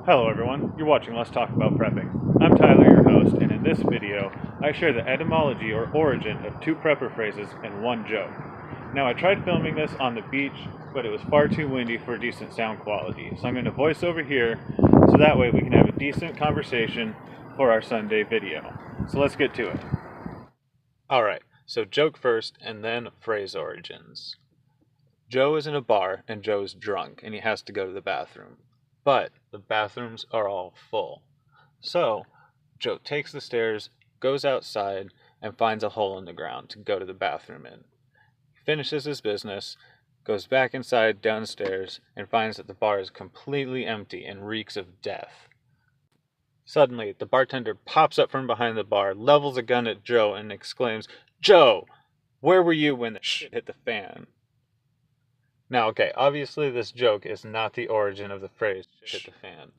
Hello everyone, you're watching Let's Talk About Prepping. I'm Tyler, your host, and in this video, I share the etymology or origin of two prepper phrases and one joke. Now I tried filming this on the beach, but it was far too windy for decent sound quality, so I'm going to voice over here, so that way we can have a decent conversation for our Sunday video. So let's get to it. Alright, so joke first, and then phrase origins. Joe is in a bar, and Joe's drunk, and he has to go to the bathroom. But the bathrooms are all full. So, Joe takes the stairs, goes outside, and finds a hole in the ground to go to the bathroom in. He finishes his business, goes back inside downstairs, and finds that the bar is completely empty and reeks of death. Suddenly, the bartender pops up from behind the bar, levels a gun at Joe, and exclaims, "Joe, where were you when the shit hit the fan?" Now, okay, obviously this joke is not the origin of the phrase "shit hit the fan."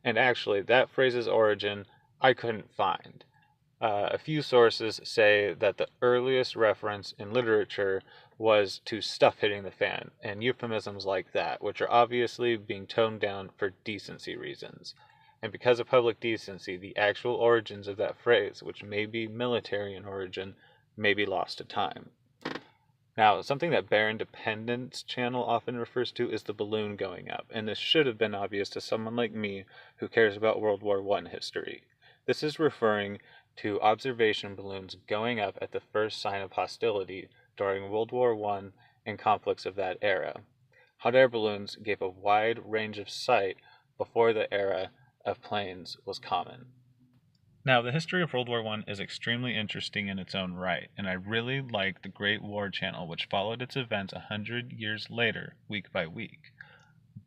And actually, that phrase's origin I couldn't find. A few sources say that the earliest reference in literature was to stuff hitting the fan, and euphemisms like that, which are obviously being toned down for decency reasons. And because of public decency, the actual origins of that phrase, which may be military in origin, may be lost to time. Now, something that Bear Independence channel often refers to is the balloon going up, and this should have been obvious to someone like me who cares about World War I history. This is referring to observation balloons going up at the first sign of hostility during World War I and conflicts of that era. Hot air balloons gave a wide range of sight before the era of planes was common. Now, the history of World War I is extremely interesting in its own right, and I really like the Great War Channel, which followed its events 100 years later, week by week.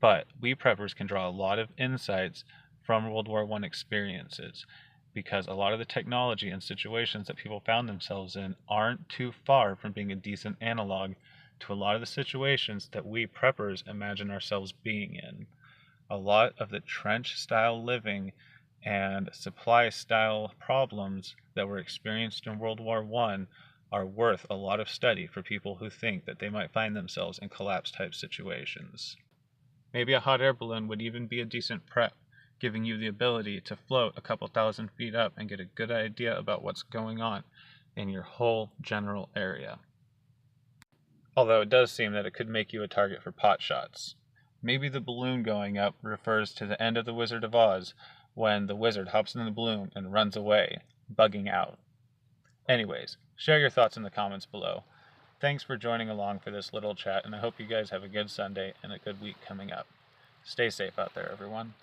But we preppers can draw a lot of insights from World War I experiences, because a lot of the technology and situations that people found themselves in aren't too far from being a decent analog to a lot of the situations that we preppers imagine ourselves being in. A lot of the trench-style living and supply style problems that were experienced in World War I are worth a lot of study for people who think that they might find themselves in collapse type situations. Maybe a hot air balloon would even be a decent prep, giving you the ability to float a couple thousand feet up and get a good idea about what's going on in your whole general area. Although it does seem that it could make you a target for pot shots. Maybe the balloon going up refers to the end of The Wizard of Oz, when the wizard hops in the balloon and runs away, bugging out. Anyways, share your thoughts in the comments below. Thanks for joining along for this little chat, and I hope you guys have a good Sunday and a good week coming up. Stay safe out there, everyone.